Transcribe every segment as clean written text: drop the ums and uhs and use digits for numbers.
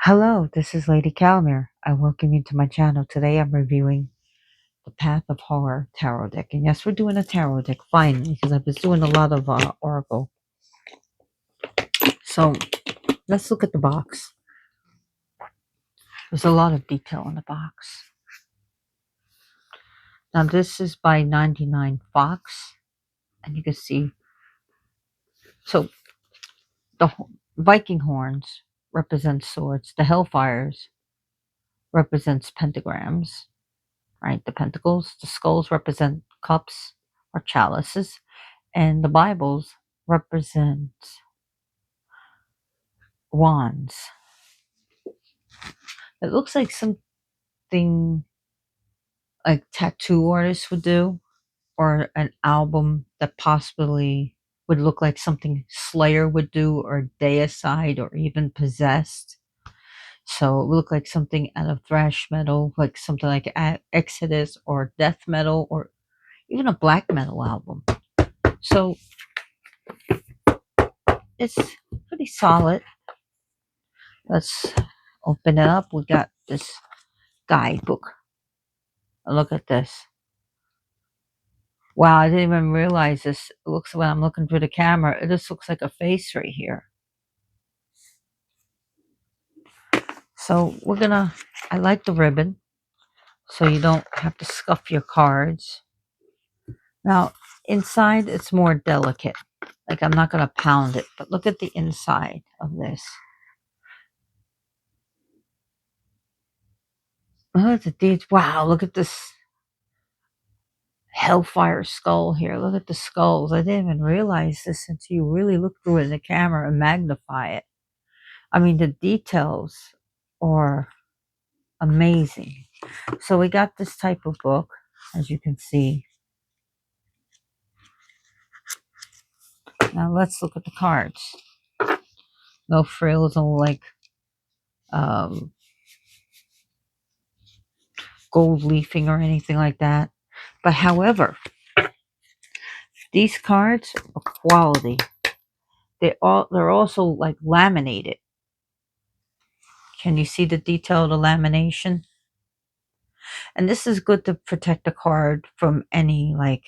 Hello, this is Lady Calmer. I welcome you to my channel. Today I'm reviewing the Path of Horror Tarot deck. And yes, we're doing a tarot deck finally because I've been doing a lot of Oracle. So let's look at the box. There's a lot of detail in the box. Now this is by 99 Fox. And you can see, so the Viking horns represent swords. The Hellfires represents pentagrams, right? The pentacles. The skulls represent cups or chalices. And the Bibles represent wands. It looks like something like tattoo artists would do, or an album that possibly would look like something Slayer would do, or Deicide, or even Possessed. So it would look like something out of thrash metal, like something like Exodus or death metal, or even a black metal album. So it's pretty solid. Let's open it up. We got this guidebook. Look at this. Wow, I didn't even realize this. It looks, when I'm looking through the camera, it just looks like a face right here. So I like the ribbon, so you don't have to scuff your cards. Now, inside it's more delicate. Like, I'm not gonna pound it, but look at the inside of this. Look at the deeds. Wow, look at this hellfire skull here. Look at the skulls. I didn't even realize this until you really look through it in the camera and magnify it. I mean, the details are amazing. So we got this type of book, as you can see. Now let's look at the cards. No frills, no like gold leafing or anything like that. But however, these cards are quality. They're also like laminated. Can you see the detail of the lamination? And this is good to protect the card from any like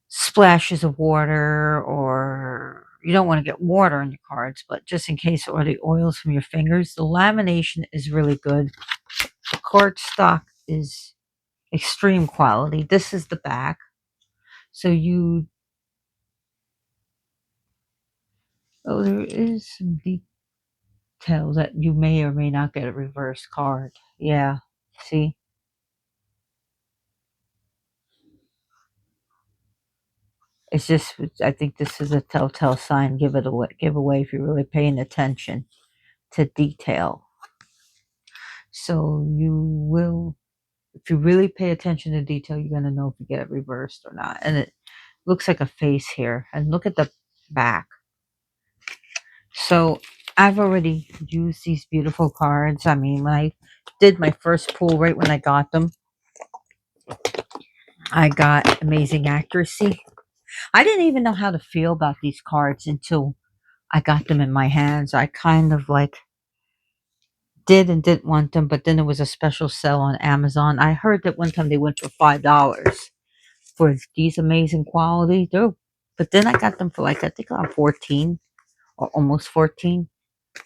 splashes of water, or you don't want to get water on your cards, but just in case, or the oils from your fingers. The lamination is really good. The card stock is extreme quality. This is the back. So there is some detail that you may or may not get a reverse card. Yeah, see? It's just, I think this is a telltale sign. Give away if you're really paying attention to detail. So if you really pay attention to detail, you're going to know if you get it reversed or not. And it looks like a face here. And look at the back. So I've already used these beautiful cards. I mean, when I did my first pull, right when I got them, I got amazing accuracy. I didn't even know how to feel about these cards until I got them in my hands. I kind of like did and didn't want them, but then there was a special sale on Amazon. I heard that one time they went for $5 for these amazing quality. But then I got them for like, I think around 14 or almost 14.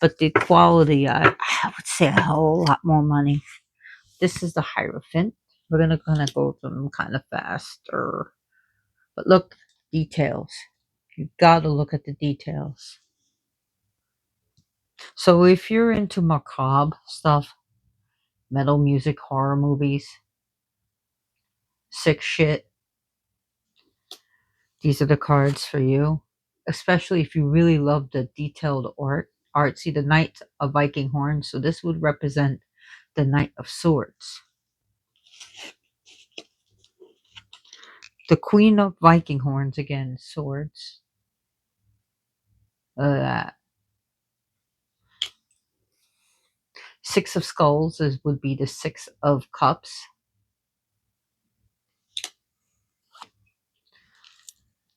But the quality, I would say a whole lot more money. This is the Hierophant. We're gonna go through them kind of faster. But look, details. You gotta look at the details. So if you're into macabre stuff, metal music, horror movies, sick shit, these are the cards for you. Especially if you really love the detailed art. See, the Knight of Viking Horns. So this would represent the Knight of Swords. The Queen of Viking Horns, again, swords. Uh, Six of Skulls would be the Six of Cups.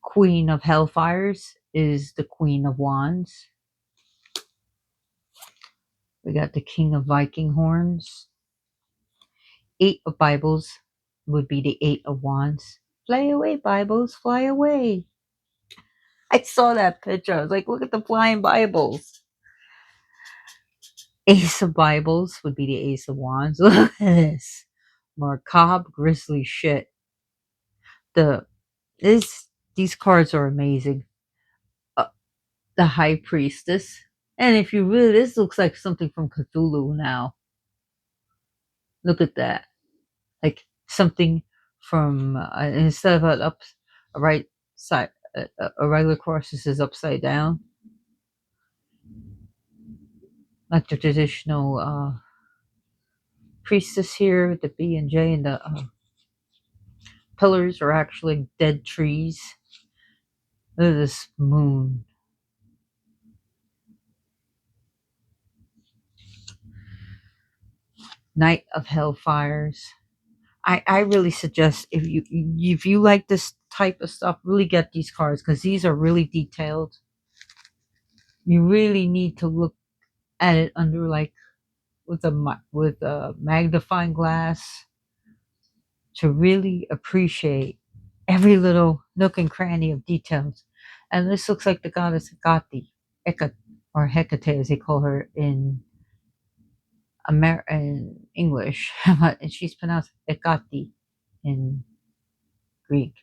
Queen of Hellfires is the Queen of Wands. We got the King of Viking horns. 8 of Bibles would be the 8 of Wands. Fly away, Bibles, fly away. I saw that picture. I was like, look at the flying Bibles. Ace of Bibles would be the Ace of Wands. Look at this. Macabre, grisly shit. The this These cards are amazing. Uh, the High Priestess. And if you really, this looks like something from Cthulhu now. Look at that. Like something from, instead of a right side, a regular cross, this is upside down. Like the traditional priestess here, the B and J, and the pillars are actually dead trees. Look at this moon. Knight of Hellfires. I really suggest, if you like this type of stuff, really get these cards because these are really detailed. You really need to look at it under like with a magnifying glass to really appreciate every little nook and cranny of details. And this looks like the goddess Hecate, or Hecate as they call her in in English, and she's pronounced Hecate in Greek.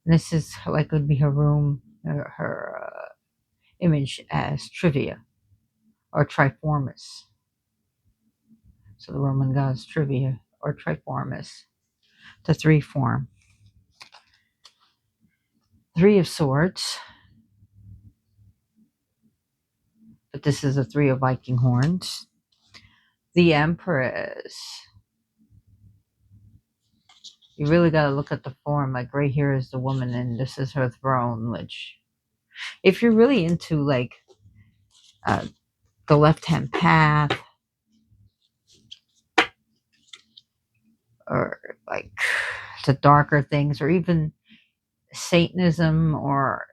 And this is like would be her room, her image as Trivia or Triformis. So the Roman goddess Trivia or Triformis, the 3 form. 3 of Swords, but this is a 3 of Viking horns. The Empress. You really got to look at the form. Like right here is the woman, and this is her throne. Which, if you're really into like the left-hand path, or like the darker things, or even Satanism, or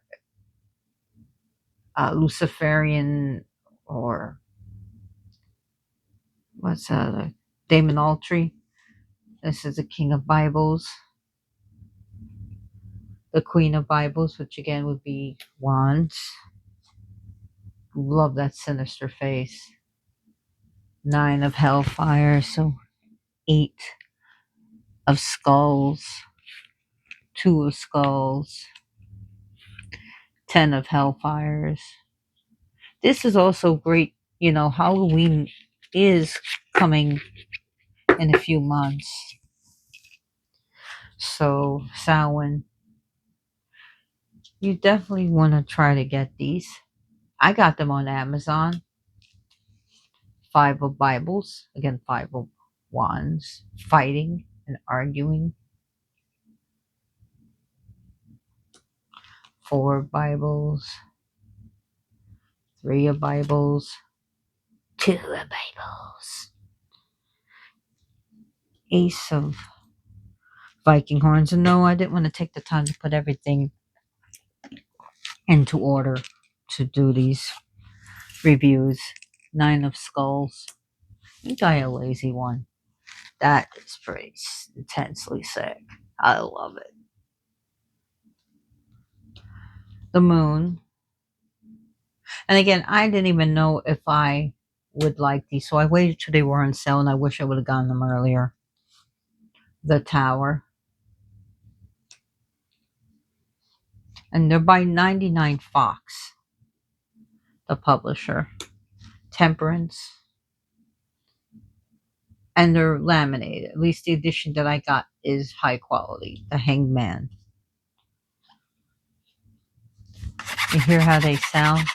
Luciferian, or what's the Demonoltry. This is the King of Bibles, the Queen of Bibles, which again would be Wands. Love that sinister face. 9 of Hellfire, so 8 of Skulls, 2 of Skulls, 10 of Hellfires. This is also great. Halloween is coming in a few months. So, Samhain, you definitely want to try to get these. I got them on Amazon. 5 of Bibles, again, 5 of Wands, fighting and arguing. 4 of Bibles, 3 of Bibles, 2 of Bibles, Ace of Viking horns. And no, I didn't want to take the time to put everything into order to do these reviews. 9 of Skulls. You got a lazy one. That is pretty intensely sick. I love it. The Moon. And again, I didn't even know if I would like these, so I waited till they were on sale, and I wish I would have gotten them earlier. The Tower. And they're by 99 Fox, the publisher. Temperance. And they're laminated. At least the edition that I got is high quality. The Hanged Man. You hear how they sound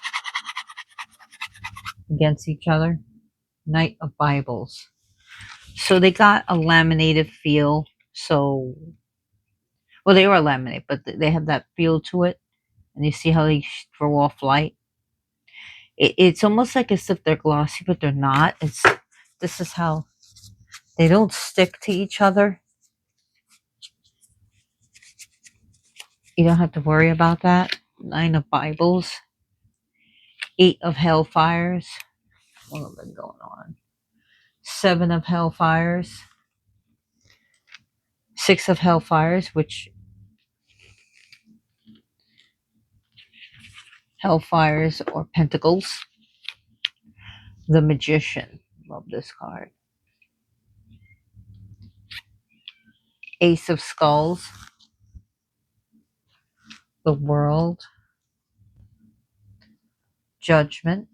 against each other? Knight of Bibles. So they got a laminated feel. So, well, they are laminated, but they have that feel to it. And you see how they throw off light? It's almost like as if they're glossy, but they're not. This is how they don't stick to each other. You don't have to worry about that. 9 of Bibles. 8 of Hellfires. What have been going on? Seven of Hellfires, Six of Hellfires, which Hellfires or Pentacles. The Magician. Love this card. Ace of Skulls. The World. Judgment.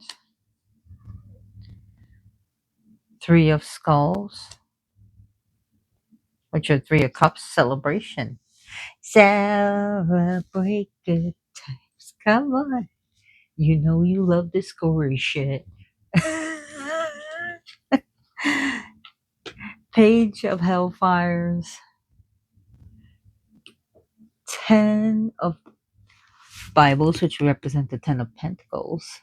Three of Skulls, which are Three of Cups. Celebration. Celebrate good times. Come on. You know you love this gory shit. Page of Hellfires. Ten of Bibles, which represent the Ten of Pentacles.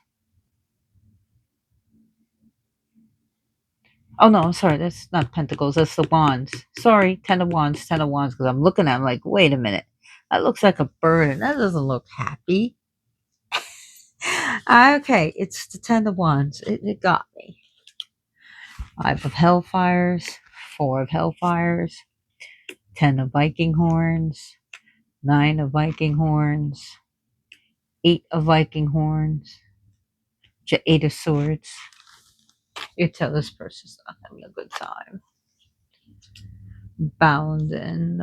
Oh no, I'm sorry, that's not Pentacles, that's the Wands. Sorry, Ten of Wands, because I'm looking at it, I'm like, wait a minute. That looks like a bird and that doesn't look happy. Okay, it's the Ten of Wands. It got me. Five of Hellfires, Four of Hellfires, Ten of Viking Horns, Nine of Viking Horns, Eight of Viking Horns, Eight of Swords. You tell this person's not having a good time. Bound and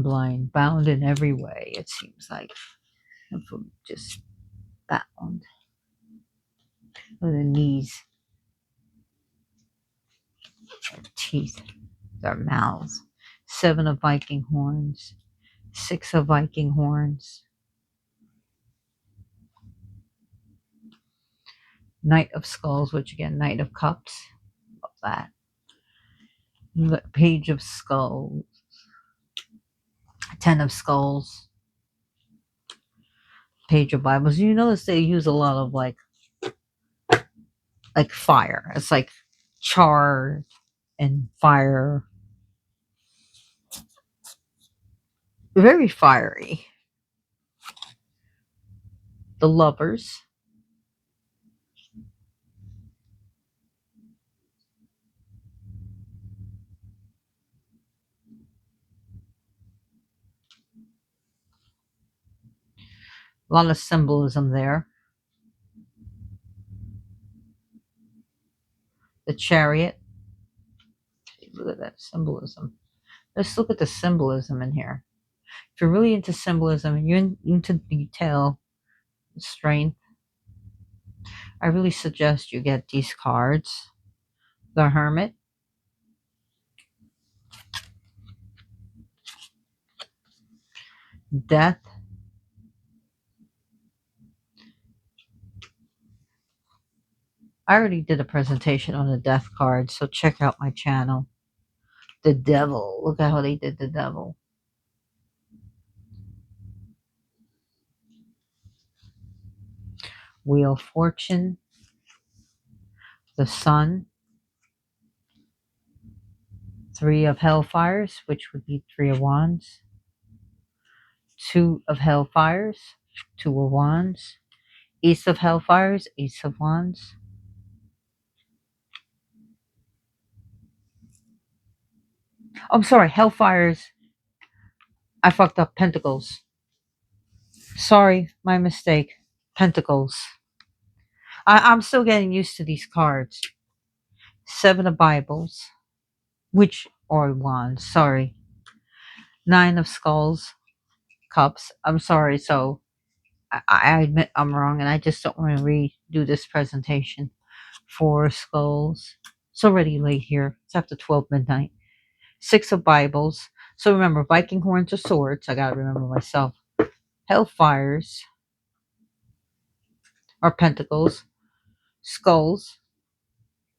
blind, bound in every way. It seems like just bound. With the knees, their teeth, their mouths. Seven of Viking Horns, Six of Viking Horns, Knight of Skulls, which again, Knight of Cups. Love that. Page of Skulls, Ten of Skulls, Page of Bibles. You notice they use a lot of like fire. It's like char and fire. Very fiery. The Lovers. A lot of symbolism there. The Chariot. Look at that symbolism. Let's look at the symbolism in here. If you're really into symbolism and you're into detail, strength, I really suggest you get these cards. The Hermit. Death. I already did a presentation on the Death card, so check out my channel. The Devil. Look at how they did the Devil. Wheel of Fortune. The Sun. Three of Hellfires, which would be Three of Wands. Two of Hellfires, Two of Wands. Ace of Hellfires, Ace of Wands. Oh, I'm sorry, Hellfires. I fucked up. Pentacles. Sorry, my mistake. Pentacles. I'm still getting used to these cards. Seven of Bibles, which or Wands. Sorry. Nine of Skulls, Cups. I'm sorry. So I admit I'm wrong, and I just don't want to redo this presentation. Four Skulls. It's already late here. It's after 12 midnight. Six of Bibles. So remember, Viking Horns or Swords. I gotta remember myself. Hellfires or Pentacles. Skulls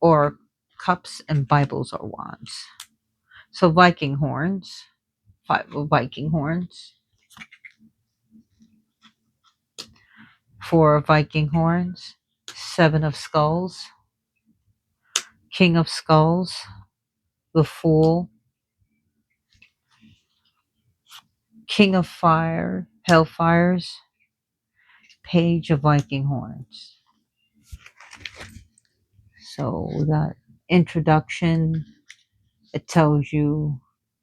or Cups, and Bibles or Wands. So Viking Horns. Five of Viking Horns. Four of Viking Horns. Seven of Skulls. King of Skulls. The Fool. King of Fire. Hellfires. Page of Viking horns. So we got introduction. It tells you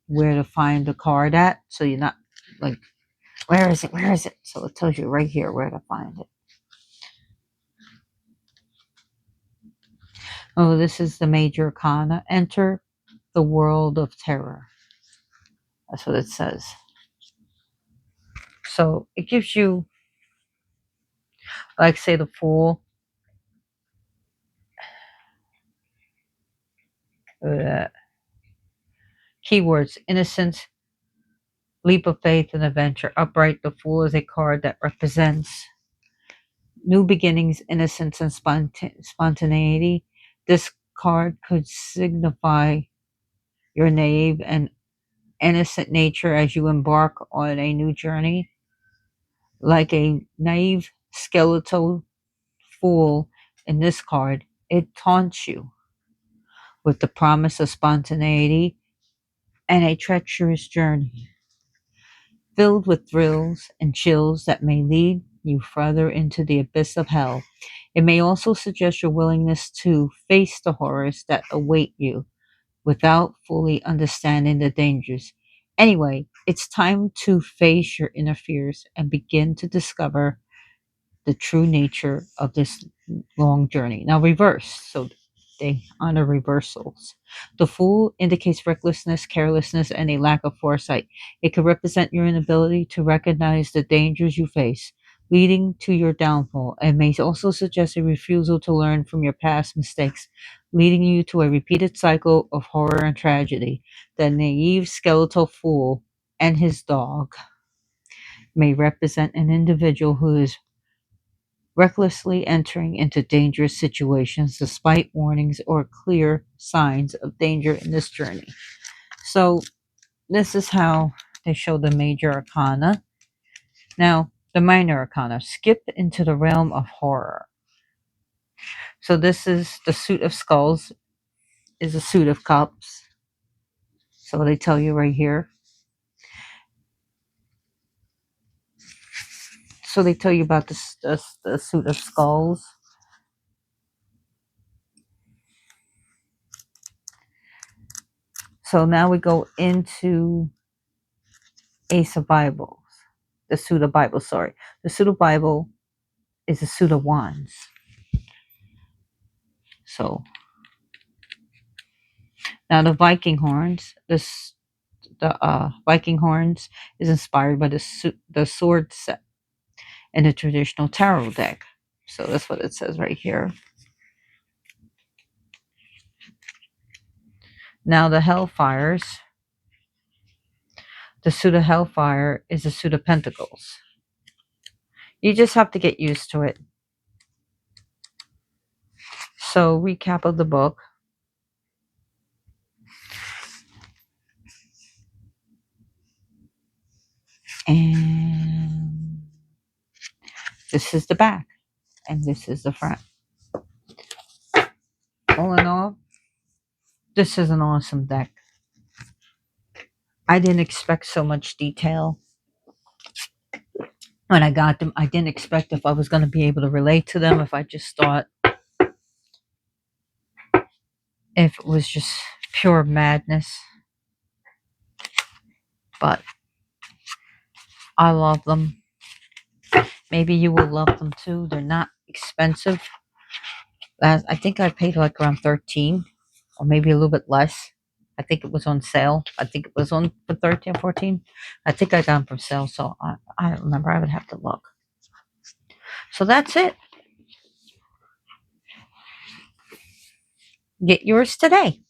where to find the card at. So you're not like, where is it? Where is it? So it tells you right here where to find it. Oh, this is the major arcana. Enter the world of terror. That's what it says. So it gives you, like, say, the Fool. Keywords: innocence, leap of faith, and adventure. Upright, the Fool is a card that represents new beginnings, innocence, and spontaneity. This card could signify your naive and innocent nature as you embark on a new journey. Like a naive skeletal fool in this card, it taunts you with the promise of spontaneity and a treacherous journey filled with thrills and chills that may lead you further into the abyss of hell. It may also suggest your willingness to face the horrors that await you without fully understanding the dangers. Anyway, it's time to face your inner fears and begin to discover the true nature of this long journey. Now, reverse. So they honor reversals. The Fool indicates recklessness, carelessness, and a lack of foresight. It could represent your inability to recognize the dangers you face, leading to your downfall, and may also suggest a refusal to learn from your past mistakes, leading you to a repeated cycle of horror and tragedy. The naive skeletal fool and his dog may represent an individual who is recklessly entering into dangerous situations despite warnings or clear signs of danger in this journey. So, this is how they show the major arcana. Now, the minor arcana skip into the realm of horror. So, this is the Suit of Skulls, is a Suit of Cups. So, they tell you right here. So, they tell you about the Suit of Skulls. So, now we go into Ace of Bibles. The Suit of Bible, sorry. The Suit of Bible is a suit of wands. So now the Viking horns, the Viking horns is inspired by the sword set in the traditional tarot deck. So that's what it says right here. Now the Hellfires, the suit of Hellfire is a suit of pentacles. You just have to get used to it. So recap of the book. And this is the back. And this is the front. All in all, this is an awesome deck. I didn't expect so much detail when I got them. I didn't expect if I was going to be able to relate to them, if I just thought if it was just pure madness. But I love them. Maybe you will love them too. They're not expensive. I think I paid like around 13 or maybe a little bit less. I think it was on sale. I think it was on for 13 or 14. I think I got them from sale, so I don't remember. I would have to look. So that's it. Get yours today.